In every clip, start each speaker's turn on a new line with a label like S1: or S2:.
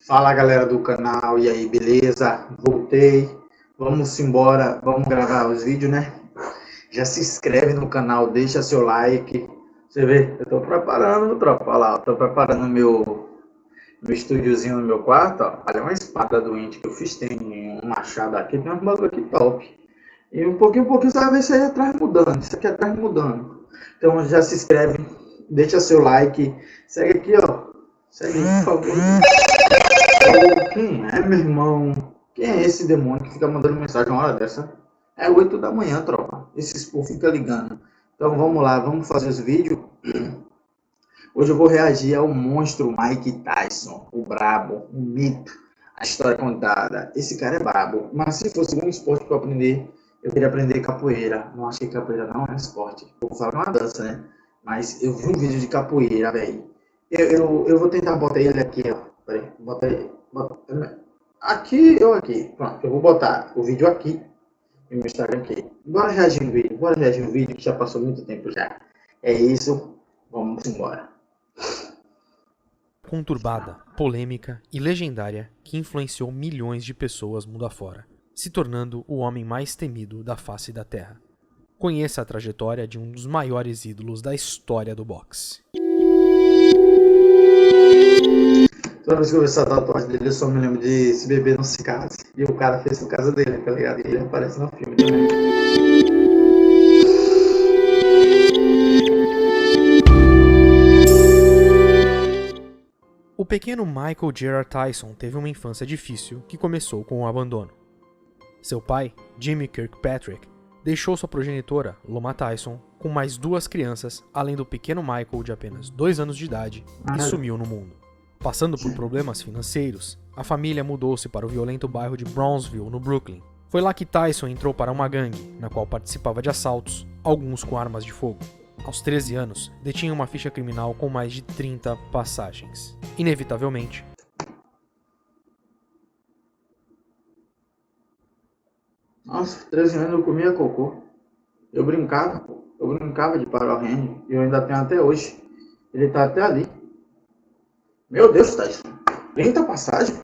S1: Fala galera do canal, e aí, beleza? Voltei, vamos embora, vamos gravar os vídeos, né? Já se inscreve no canal, deixa seu like. Você vê, eu tô preparando, tropa, olha lá, eu tô preparando meu estúdiozinho no meu quarto, ó. Olha uma espada do Indy que eu fiz, tem um machado aqui, tem um bagulho aqui top. E um pouquinho, você vai ver isso aí atrás mudando, isso aqui atrás mudando. Então já se inscreve, deixa seu like, segue aqui, ó. Segue, por favor. Quem é, meu irmão? Quem é esse demônio que fica mandando mensagem uma hora dessa? É 8 da manhã, tropa. Esses povo fica ligando. Então vamos lá, vamos fazer os vídeos. Hoje eu vou reagir ao monstro Mike Tyson, o brabo, o mito, a história contada. Esse cara é brabo, mas se fosse um esporte para aprender, eu queria aprender capoeira. Não acho que capoeira não é esporte. Vou falar uma dança, né? Mas eu vi um vídeo de capoeira, velho. Eu vou tentar botar ele aqui, ó. Peraí, bota aí. Aqui ou aqui? Pronto, eu vou botar o vídeo aqui e meu Instagram aqui. Bora reagir no vídeo que já passou muito tempo já. É isso, vamos embora.
S2: Conturbada, polêmica e legendária que influenciou milhões de pessoas mundo afora, se tornando o homem mais temido da face da Terra. Conheça a trajetória de um dos maiores ídolos da história do boxe.
S1: Toda vez que eu vejo essa tatuagem dele, eu só me lembro de Se Beber Não Se Case. E o cara fez no caso dele, tá ligado? E ele aparece no filme também.
S2: O pequeno Michael Gerard Tyson teve uma infância difícil que começou com o abandono. Seu pai, Jimmy Kirkpatrick, deixou sua progenitora, Loma Tyson, com mais 2 crianças, além do pequeno Michael de apenas 2 anos de idade, e sumiu no mundo. Passando por problemas financeiros, a família mudou-se para o violento bairro de Brownsville, no Brooklyn. Foi lá que Tyson entrou para uma gangue, na qual participava de assaltos, alguns com armas de fogo. Aos 13 anos, detinha uma ficha criminal com mais de 30 passagens. Inevitavelmente,
S1: Nossa, 13 anos eu comia cocô. Eu brincava de Power Ranger. E eu ainda tenho até hoje. Ele tá até ali. Meu Deus, Tyson. 30 passagens?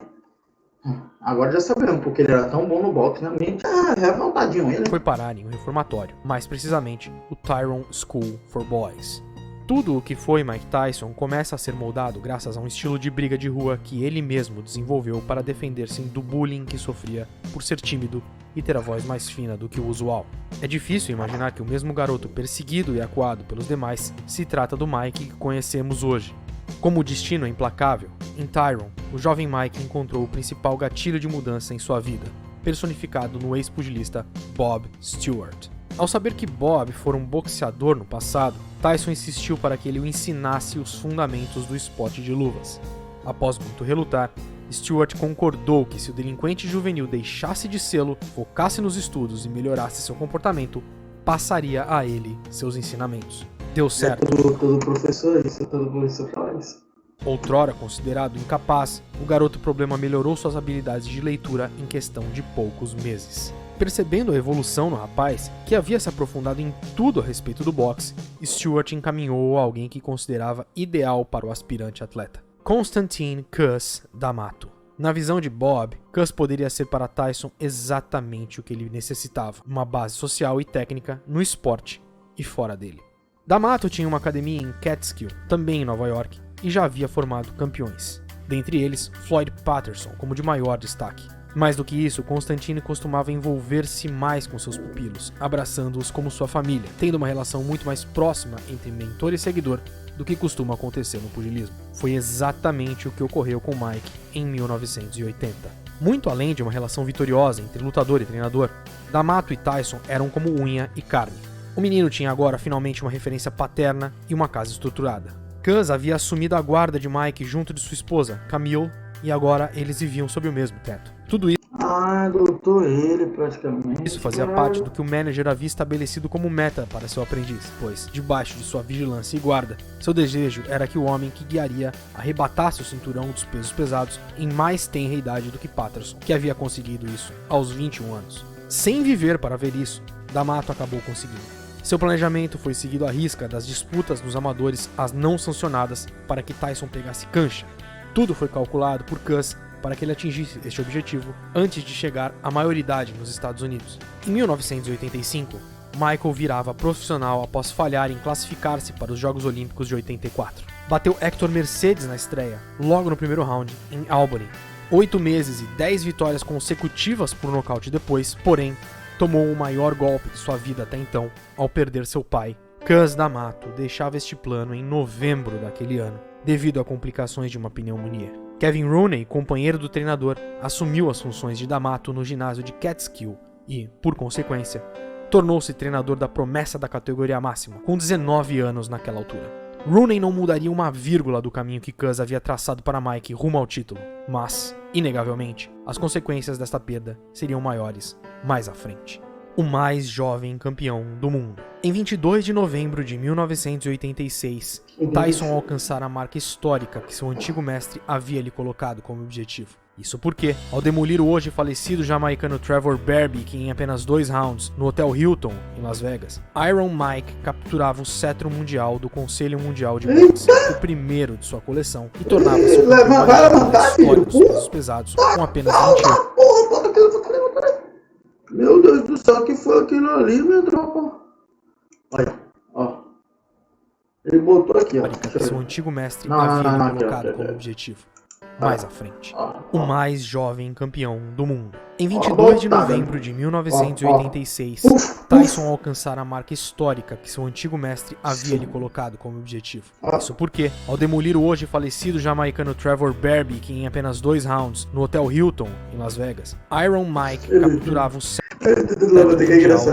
S1: Agora já sabemos porque ele era tão bom no boxe, né? Ah, revoltadinho ele.
S2: foi parar em um reformatório, mais precisamente o Tyrone School for Boys. Tudo o que foi Mike Tyson começa a ser moldado graças a um estilo de briga de rua que ele mesmo desenvolveu para defender-se do bullying que sofria por ser tímido e ter a voz mais fina do que o usual. É difícil imaginar que o mesmo garoto perseguido e acuado pelos demais se trata do Mike que conhecemos hoje. Como o destino é implacável, em Tyrone, o jovem Mike encontrou o principal gatilho de mudança em sua vida, personificado no ex-pugilista Bob Stewart. Ao saber que Bob fora um boxeador no passado, Tyson insistiu para que ele o ensinasse os fundamentos do esporte de luvas. Após muito relutar, Stewart concordou que se o delinquente juvenil deixasse de sê-lo, focasse nos estudos e melhorasse seu comportamento, passaria a ele seus ensinamentos. Deu certo.
S1: Todo professor fala isso.
S2: Outrora considerado incapaz, o garoto problema melhorou suas habilidades de leitura em questão de poucos meses. Percebendo a evolução no rapaz, que havia se aprofundado em tudo a respeito do boxe, Stewart encaminhou a alguém que considerava ideal para o aspirante atleta: Constantine Cus D'Amato. Na visão de Bob, Cus poderia ser para Tyson exatamente o que ele necessitava: uma base social e técnica no esporte e fora dele. D'Amato tinha uma academia em Catskill, também em Nova York, e já havia formado campeões, dentre eles Floyd Patterson como de maior destaque. Mais do que isso, Constantine costumava envolver-se mais com seus pupilos, abraçando-os como sua família, tendo uma relação muito mais próxima entre mentor e seguidor do que costuma acontecer no pugilismo. Foi exatamente o que ocorreu com Mike em 1980. Muito além de uma relação vitoriosa entre lutador e treinador, D'Amato e Tyson eram como unha e carne. O menino tinha agora finalmente uma referência paterna e uma casa estruturada. Cus havia assumido a guarda de Mike junto de sua esposa, Camille, e agora eles viviam sob o mesmo teto. Tudo
S1: adotou ele praticamente.
S2: isso fazia parte do que o manager havia estabelecido como meta para seu aprendiz, pois, debaixo de sua vigilância e guarda, seu desejo era que o homem que guiaria arrebatasse o cinturão dos pesos pesados em mais tenra idade do que Patterson, que havia conseguido isso aos 21 anos. Sem viver para ver isso, D'Amato acabou conseguindo. Seu planejamento foi seguido à risca das disputas nos amadores às não sancionadas para que Tyson pegasse cancha. Tudo foi calculado por Cus para que ele atingisse este objetivo antes de chegar à maioridade nos Estados Unidos. Em 1985, Michael virava profissional após falhar em classificar-se para os Jogos Olímpicos de 84. Bateu Hector Mercedes na estreia, logo no primeiro round, em Albany. 8 meses e 10 vitórias consecutivas por nocaute depois, porém, tomou o maior golpe de sua vida até então, ao perder seu pai. Cus D'Amato deixava este plano em novembro daquele ano, devido a complicações de uma pneumonia. Kevin Rooney, companheiro do treinador, assumiu as funções de D'Amato no ginásio de Catskill e, por consequência, tornou-se treinador da promessa da categoria máxima, com 19 anos naquela altura. Rooney não mudaria uma vírgula do caminho que Cus havia traçado para Mike rumo ao título, mas, inegavelmente, as consequências desta perda seriam maiores mais à frente. O mais jovem campeão do mundo. Em 22 de novembro de 1986, Tyson alcançara a marca histórica que seu antigo mestre havia lhe colocado como objetivo. Isso porque, ao demolir o hoje falecido jamaicano Trevor Berbick em apenas 2 rounds no Hotel Hilton, em Las Vegas, Iron Mike capturava o cetro mundial do Conselho Mundial de Boxe, o primeiro de sua coleção, e tornava-se o campeão da história dos pesos pesados com apenas 20 anos.
S1: Meu Deus do céu, o que foi aquilo ali, minha tropa? Olha, ó. Ele botou aqui, ó.
S2: Que seu antigo mestre havia lhe colocado como objetivo. Mais à frente. O mais jovem campeão do mundo. Em 22 de novembro de 1986, Tyson alcançara a marca histórica que seu antigo mestre havia lhe colocado como objetivo. Isso porque, ao demolir o hoje falecido jamaicano Trevor Berbick em apenas 2 rounds no Hotel Hilton, em Las Vegas, Iron Mike capturava o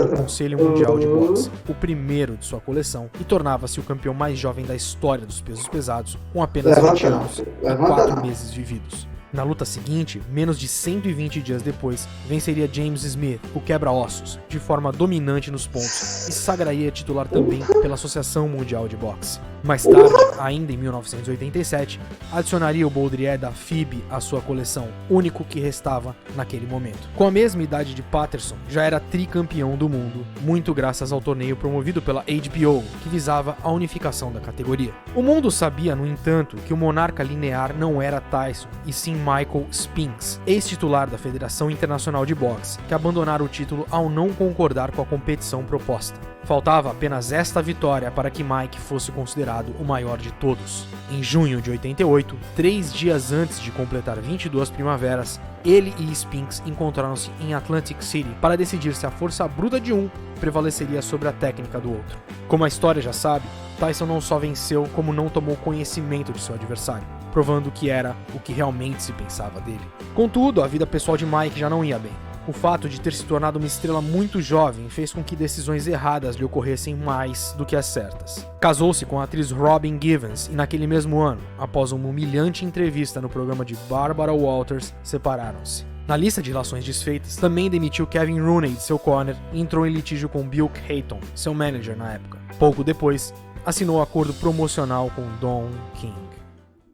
S2: do Conselho Mundial de Boxe, o primeiro de sua coleção, e tornava-se o campeão mais jovem da história dos pesos pesados, com apenas 20 anos e 4 meses vividos. Na luta seguinte, menos de 120 dias depois, venceria James Smith, o quebra-ossos, de forma dominante nos pontos, e se sagraria titular também pela Associação Mundial de Boxe. Mais tarde, ainda em 1987, adicionaria o Baudrier da FIB à sua coleção, único que restava naquele momento. Com a mesma idade de Patterson, já era tricampeão do mundo, muito graças ao torneio promovido pela HBO, que visava a unificação da categoria. O mundo sabia, no entanto, que o monarca linear não era Tyson, e sim Michael Spinks, ex-titular da Federação Internacional de Boxe, que abandonara o título ao não concordar com a competição proposta. Faltava apenas esta vitória para que Mike fosse considerado o maior de todos. Em junho de 88, 3 dias antes de completar 22 primaveras, ele e Spinks encontraram-se em Atlantic City para decidir se a força bruta de um prevaleceria sobre a técnica do outro. Como a história já sabe, Tyson não só venceu, como não tomou conhecimento de seu adversário, provando que era o que realmente se pensava dele. Contudo, a vida pessoal de Mike já não ia bem. O fato de ter se tornado uma estrela muito jovem fez com que decisões erradas lhe ocorressem mais do que as certas. Casou-se com a atriz Robin Givens e naquele mesmo ano, após uma humilhante entrevista no programa de Barbara Walters, separaram-se. Na lista de relações desfeitas, também demitiu Kevin Rooney de seu corner e entrou em litígio com Bill Hayton, seu manager na época. Pouco depois, assinou um acordo promocional com Don King.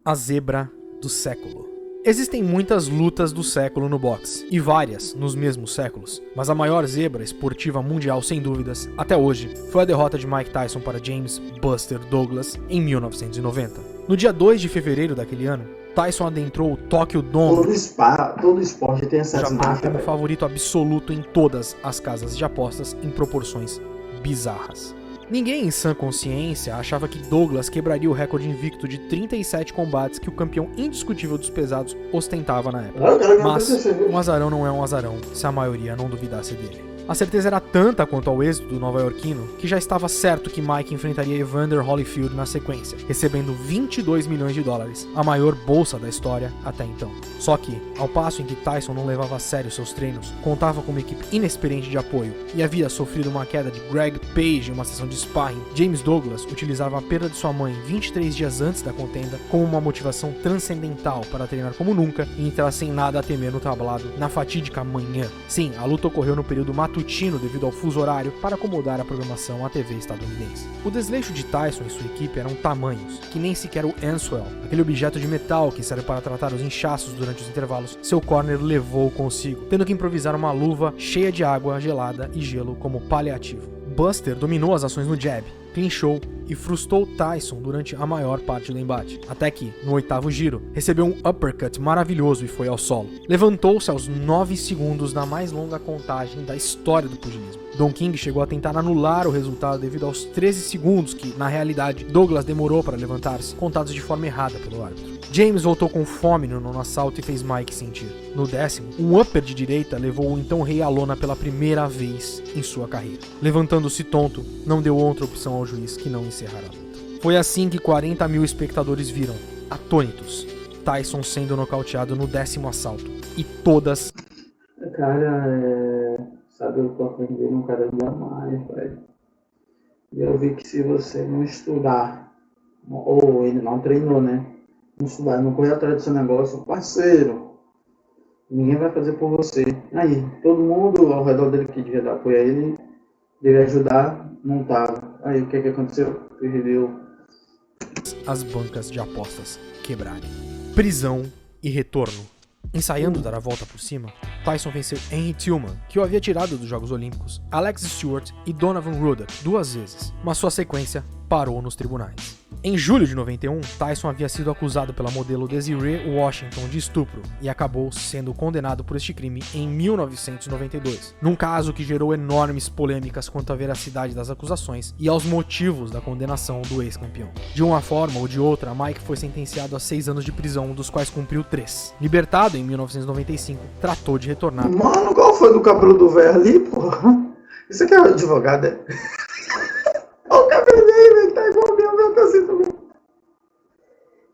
S2: A zebra do século. Existem muitas lutas do século no boxe, e várias nos mesmos séculos, mas a maior zebra esportiva mundial, sem dúvidas, até hoje, foi a derrota de Mike Tyson para James Buster Douglas em 1990. No dia 2 de fevereiro daquele ano, Tyson adentrou o Tokyo Dome,
S1: todo esporte tem essa
S2: Japão, como favorito absoluto em todas as casas de apostas em proporções bizarras. Ninguém em sã consciência achava que Douglas quebraria o recorde invicto de 37 combates que o campeão indiscutível dos pesados ostentava na época. Mas um azarão não é um azarão se a maioria não duvidasse dele. A certeza era tanta quanto ao êxito do nova-iorquino que já estava certo que Mike enfrentaria Evander Holyfield na sequência, recebendo 22 milhões de dólares, a maior bolsa da história até então. Só que, ao passo em que Tyson não levava a sério seus treinos, contava com uma equipe inexperiente de apoio e havia sofrido uma queda de Greg Page em uma sessão de sparring, James Douglas utilizava a perda de sua mãe 23 dias antes da contenda como uma motivação transcendental para treinar como nunca e entrar sem nada a temer no tablado na fatídica manhã. Sim, a luta ocorreu no período matutino devido ao fuso horário para acomodar a programação à TV estadunidense. O desleixo de Tyson e sua equipe eram tamanhos que nem sequer o Answell, aquele objeto de metal que serve para tratar os inchaços durante os intervalos, seu corner levou consigo, tendo que improvisar uma luva cheia de água gelada e gelo como paliativo. Buster dominou as ações no jab, clinchou e frustrou Tyson durante a maior parte do embate, até que, no 8º giro, recebeu um uppercut maravilhoso e foi ao solo. Levantou-se aos 9 segundos da mais longa contagem da história do pugilismo. Don King chegou a tentar anular o resultado devido aos 13 segundos que, na realidade, Douglas demorou para levantar-se, contados de forma errada pelo árbitro. James voltou com fome no 9º assalto e fez Mike sentir. No 10º, um upper de direita levou o então rei à lona pela primeira vez em sua carreira. Levantando-se tonto, não deu outra opção ao juiz que não encerrar a luta. Foi assim que 40 mil espectadores viram, atônitos, Tyson sendo nocauteado no 10º assalto. E todas...
S1: Cara, sabe, eu tô aprendendo cada dia mais, velho. E eu vi que se você não estudar, ou ele não treinou, né? Não estudar, não correr atrás do seu negócio, parceiro, ninguém vai fazer por você. Aí, todo mundo ao redor dele que devia dar apoio a ele, devia ajudar, não tava. Aí, o que aconteceu? Perdeu.
S2: As bancas de apostas quebrarem. Prisão e retorno. Ensaiando dar a volta por cima, Tyson venceu Henry Tillman, que o havia tirado dos Jogos Olímpicos, Alex Stewart e Donovan Ruddock 2 vezes, mas sua sequência parou nos tribunais. Em julho de 91, Tyson havia sido acusado pela modelo Desiree Washington de estupro e acabou sendo condenado por este crime em 1992, num caso que gerou enormes polêmicas quanto à veracidade das acusações e aos motivos da condenação do ex-campeão. De uma forma ou de outra, Mike foi sentenciado a 6 anos de prisão, dos quais cumpriu 3. Libertado em 1995, tratou de retornar.
S1: Mano, qual foi do cabelo do velho ali, porra? Isso aqui é advogado, é? Olha o cabelo dele, velho, tá igual o meu tá assim também.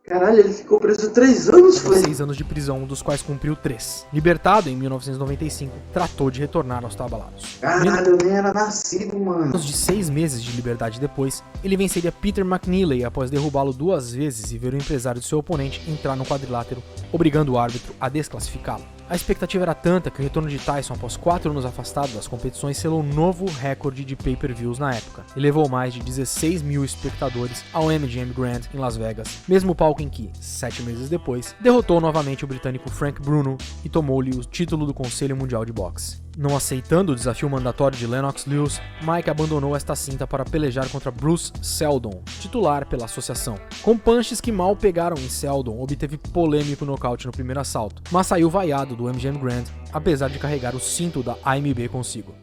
S1: Caralho, ele ficou preso 3 anos, foi?
S2: 6 anos de prisão, dos quais cumpriu 3. Libertado em 1995, tratou de retornar aos tabelados.
S1: Caralho, eu nem era nascido, mano.
S2: Menos de 6 meses de liberdade depois, ele venceria Peter McNeely após derrubá-lo 2 vezes e ver o empresário de seu oponente entrar no quadrilátero, obrigando o árbitro a desclassificá-lo. A expectativa era tanta que o retorno de Tyson após 4 anos afastado das competições selou um novo recorde de pay-per-views na época e levou mais de 16 mil espectadores ao MGM Grand em Las Vegas, mesmo palco em que, 7 meses depois, derrotou novamente o britânico Frank Bruno e tomou-lhe o título do Conselho Mundial de Boxe. Não aceitando o desafio mandatório de Lennox Lewis, Mike abandonou esta cinta para pelejar contra Bruce Seldon, titular pela associação. Com punches que mal pegaram em Seldon, obteve polêmico nocaute no primeiro assalto, mas saiu vaiado do MGM Grand, apesar de carregar o cinto da AMB consigo.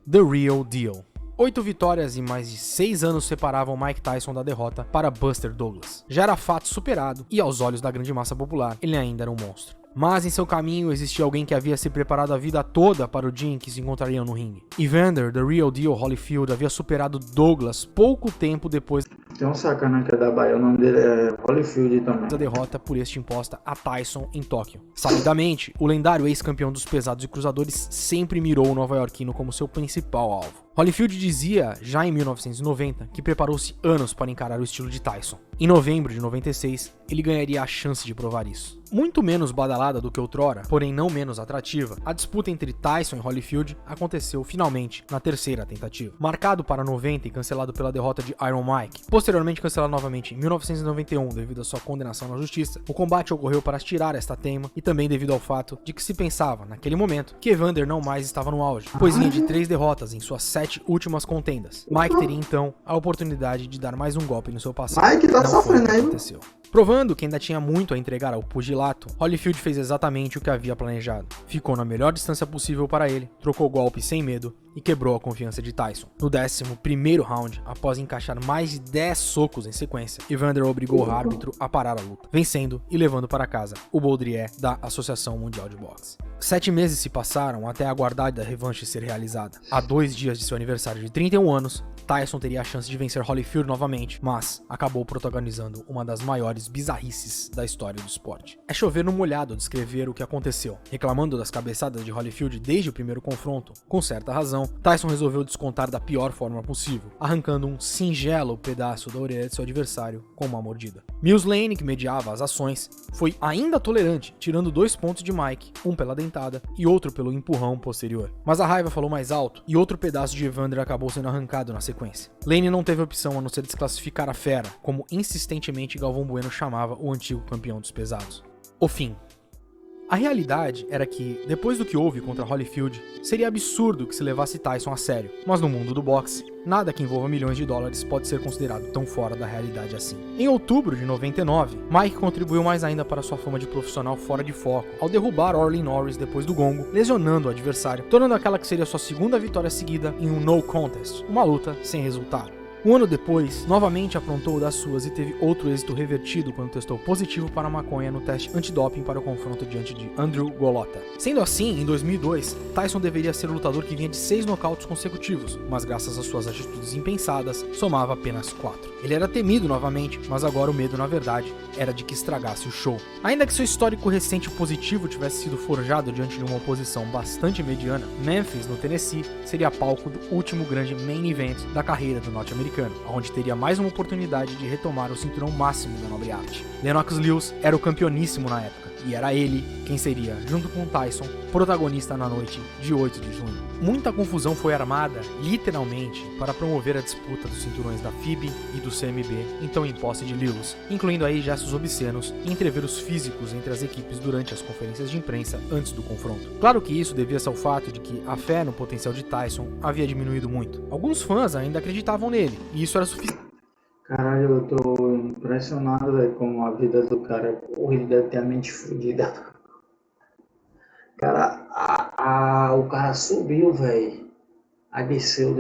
S2: The Real Deal. 8 vitórias e mais de 6 anos separavam Mike Tyson da derrota para Buster Douglas. Já era fato superado e, aos olhos da grande massa popular, ele ainda era um monstro. Mas em seu caminho existia alguém que havia se preparado a vida toda para o dia em que se encontrariam no ringue. Evander, The Real Deal Holyfield, havia superado Douglas pouco tempo depois
S1: Tem um sacana que é da Bahia, o nome dele é Holyfield também.
S2: da derrota por este imposta a Tyson em Tóquio. Sabidamente, o lendário ex-campeão dos pesados e cruzadores sempre mirou o nova-iorquino como seu principal alvo. Holyfield dizia, já em 1990, que preparou-se anos para encarar o estilo de Tyson. Em novembro de 96, ele ganharia a chance de provar isso. Muito menos badalada do que outrora, porém não menos atrativa, a disputa entre Tyson e Holyfield aconteceu finalmente na terceira tentativa. Marcado para 90 e cancelado pela derrota de Iron Mike, posteriormente cancelado novamente em 1991 devido à sua condenação na justiça, o combate ocorreu para tirar esta teima e também devido ao fato de que se pensava, naquele momento, que Evander não mais estava no auge, pois vinha de 3 derrotas em suas 7 últimas contendas. Mike teria então a oportunidade de dar mais um golpe no seu passado.
S1: Mike tá
S2: Não foi o
S1: sofrendo
S2: que
S1: aí.
S2: aconteceu. Provando que ainda tinha muito a entregar ao pugilato, Holyfield fez exatamente o que havia planejado. Ficou na melhor distância possível para ele, trocou golpes sem medo e quebrou a confiança de Tyson. No 11º round, após encaixar mais de 10 socos em sequência, Evander obrigou o árbitro a parar a luta, vencendo e levando para casa o Baudrier da Associação Mundial de Boxe. 7 meses se passaram até a aguardada revanche ser realizada. A 2 dias de seu aniversário de 31 anos, Tyson teria a chance de vencer Holyfield novamente, mas acabou protagonizando uma das maiores bizarrices da história do esporte. É chover no molhado descrever o que aconteceu. Reclamando das cabeçadas de Holyfield desde o primeiro confronto, com certa razão, Tyson resolveu descontar da pior forma possível, arrancando um singelo pedaço da orelha de seu adversário com uma mordida. Mills Lane, que mediava as ações, foi ainda tolerante, tirando 2 pontos de Mike, um pela dentada e outro pelo empurrão posterior. Mas a raiva falou mais alto e outro pedaço de Evander acabou sendo arrancado na sequência. Lane não teve opção a não ser desclassificar a fera, como insistentemente Galvão Bueno chamava o antigo campeão dos pesados. O fim. A realidade era que, depois do que houve contra Holyfield, seria absurdo que se levasse Tyson a sério, mas no mundo do boxe, nada que envolva milhões de dólares pode ser considerado tão fora da realidade assim. Em outubro de 99, Mike contribuiu mais ainda para sua fama de profissional fora de foco, ao derrubar Orlin Norris depois do gongo, lesionando o adversário, tornando aquela que seria sua segunda vitória seguida em um no contest, uma luta sem resultado. Um ano depois, novamente aprontou das suas e teve outro êxito revertido quando testou positivo para maconha no teste antidoping para o confronto diante de Andrew Golota. Sendo assim, em 2002, Tyson deveria ser o lutador que vinha de 6 nocautes consecutivos, mas graças às suas atitudes impensadas, somava apenas 4. Ele era temido novamente, mas agora o medo, na verdade, era de que estragasse o show. Ainda que seu histórico recente positivo tivesse sido forjado diante de uma oposição bastante mediana, Memphis, no Tennessee, seria palco do último grande main event da carreira do norte-americano, onde teria mais uma oportunidade de retomar o cinturão máximo da nobre arte. Lennox Lewis era o campeoníssimo na época, e era ele quem seria, junto com Tyson, protagonista na noite de 8 de junho. Muita confusão foi armada, literalmente, para promover a disputa dos cinturões da FIB e do CMB, então em posse de Lewis, incluindo aí gestos obscenos e entreveros físicos entre as equipes durante as conferências de imprensa antes do confronto. Claro que isso devia-se ao fato de que a fé no potencial de Tyson havia diminuído muito. Alguns fãs ainda acreditavam nele, e isso era suficiente.
S1: Caralho, eu tô impressionado, velho, com a vida do cara. Porra, ele deve ter a mente fodida. Cara, o cara subiu, velho. Aí desceu,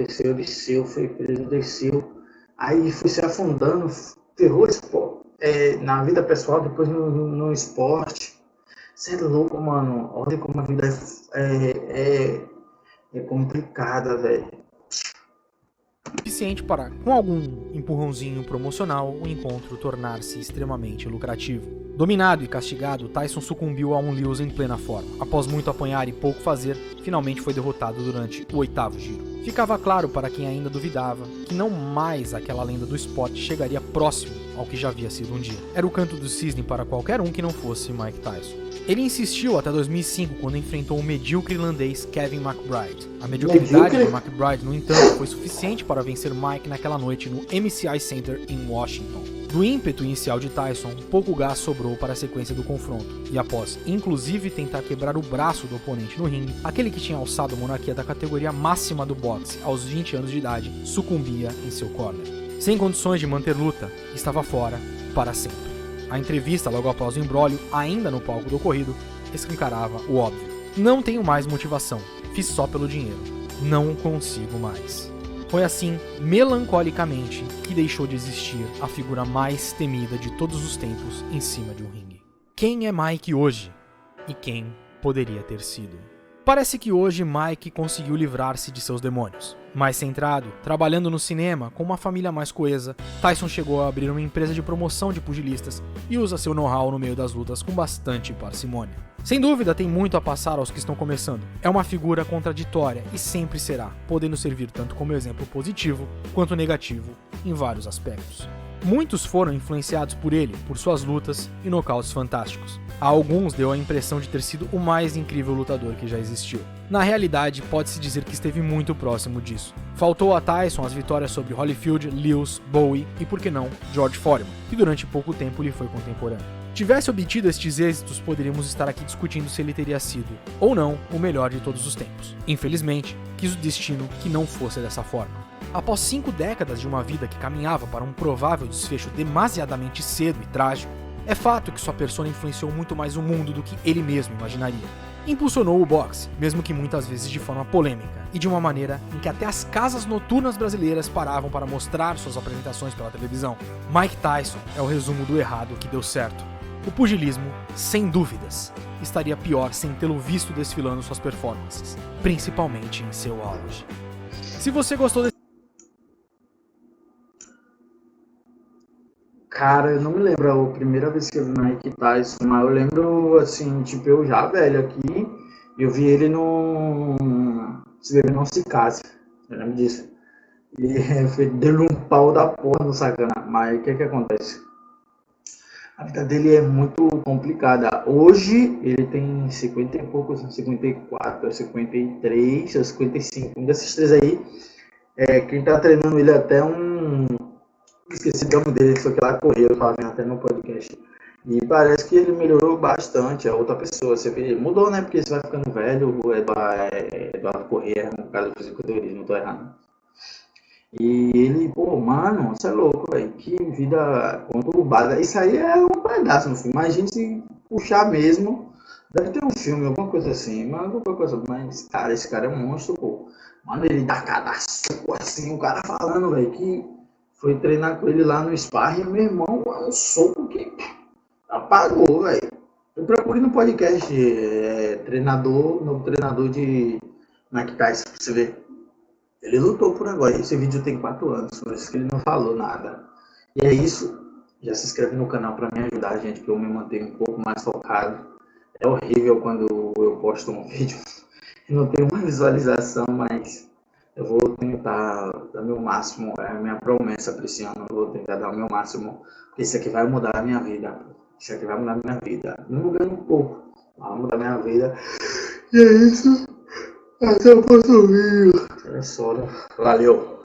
S1: foi preso, desceu. Aí foi se afundando, ferrou na vida pessoal, depois no esporte. Você é louco, mano. Olha como a vida é complicada, velho.
S2: Suficiente para, com algum empurrãozinho promocional, o encontro tornar-se extremamente lucrativo. Dominado e castigado, Tyson sucumbiu a um Lewis em plena forma. Após muito apanhar e pouco fazer, finalmente foi derrotado durante o 8º giro. Ficava claro para quem ainda duvidava que não mais aquela lenda do esporte chegaria próximo ao que já havia sido um dia. Era o canto do cisne para qualquer um que não fosse Mike Tyson. Ele insistiu até 2005, quando enfrentou o medíocre irlandês Kevin McBride. A mediocridade de McBride, no entanto, foi suficiente para vencer Mike naquela noite no MCI Center em Washington. Do ímpeto inicial de Tyson, pouco gás sobrou para a sequência do confronto, e após, inclusive, tentar quebrar o braço do oponente no ringue, aquele que tinha alçado a monarquia da categoria máxima do boxe aos 20 anos de idade, sucumbia em seu corner. Sem condições de manter luta, estava fora para sempre. A entrevista logo após o imbróglio, ainda no palco do ocorrido, escancarava o óbvio. Não tenho mais motivação, fiz só pelo dinheiro. Não consigo mais. Foi assim, melancolicamente, que deixou de existir a figura mais temida de todos os tempos em cima de um ringue. Quem é Mike hoje? E quem poderia ter sido? Parece que hoje Mike conseguiu livrar-se de seus demônios. Mais centrado, trabalhando no cinema, com uma família mais coesa, Tyson chegou a abrir uma empresa de promoção de pugilistas e usa seu know-how no meio das lutas com bastante parcimônia. Sem dúvida, tem muito a passar aos que estão começando. É uma figura contraditória e sempre será, podendo servir tanto como exemplo positivo quanto negativo em vários aspectos. Muitos foram influenciados por ele, por suas lutas e nocautes fantásticos. A alguns deu a impressão de ter sido o mais incrível lutador que já existiu. Na realidade, pode-se dizer que esteve muito próximo disso. Faltou a Tyson as vitórias sobre Holyfield, Lewis, Bowie e, por que não, George Foreman, que durante pouco tempo lhe foi contemporâneo. Tivesse obtido estes êxitos, poderíamos estar aqui discutindo se ele teria sido, ou não, o melhor de todos os tempos. Infelizmente, quis o destino que não fosse dessa forma. Após 5 décadas de uma vida que caminhava para um provável desfecho demasiadamente cedo e trágico, é fato que sua persona influenciou muito mais o mundo do que ele mesmo imaginaria. Impulsionou o boxe, mesmo que muitas vezes de forma polêmica, e de uma maneira em que até as casas noturnas brasileiras paravam para mostrar suas apresentações pela televisão. Mike Tyson é o resumo do errado que deu certo. O pugilismo, sem dúvidas, estaria pior sem tê-lo visto desfilando suas performances, principalmente em seu auge. Se você gostou desse...
S1: Cara, eu não me lembro a primeira vez que eu vi o Mike Tyson, mas eu lembro, assim, tipo, eu já velho aqui, eu vi ele Se Beber Não Se Case, eu lembro disso. E deu um pau da porra no sacana, mas o que acontece? A vida dele é muito complicada. Hoje ele tem 50 e poucos, 54, 53, 55. Um desses três aí, quem tá treinando ele até esqueci o nome dele, só que lá correu, eu tava vendo até no podcast. E parece que ele melhorou bastante, a outra pessoa. Você vê, mudou, né? Porque você vai ficando velho, o Eduardo Corrêa, no caso do fisiculturismo, não tô errado. E ele, pô, mano, você é louco, velho. Que vida conturbada. Isso aí é um pedaço no filme. Imagina se puxar mesmo. Deve ter um filme, alguma coisa assim. Mas alguma coisa. Mas, cara, esse cara é um monstro, pô. Mano, ele dá cada soco assim, o cara falando, velho, que foi treinar com ele lá no sparring, meu irmão, é um soco que apagou, velho. Eu procurei no podcast novo treinador de Mike Tyson, pra você ver. Ele lutou por agora. Esse vídeo tem 4 anos, por isso que ele não falou nada. E é isso. Já se inscreve no canal para me ajudar, gente, que eu me mantenho um pouco mais focado. É horrível quando eu posto um vídeo e não tenho uma visualização, mas eu vou tentar dar o meu máximo. É a minha promessa para esse ano. Eu vou tentar dar o meu máximo, porque isso aqui vai mudar a minha vida. Isso aqui vai mudar a minha vida. Não mudando um pouco, vai mudar a minha vida. E é isso. Até o próximo vídeo. É só, né? Valeu.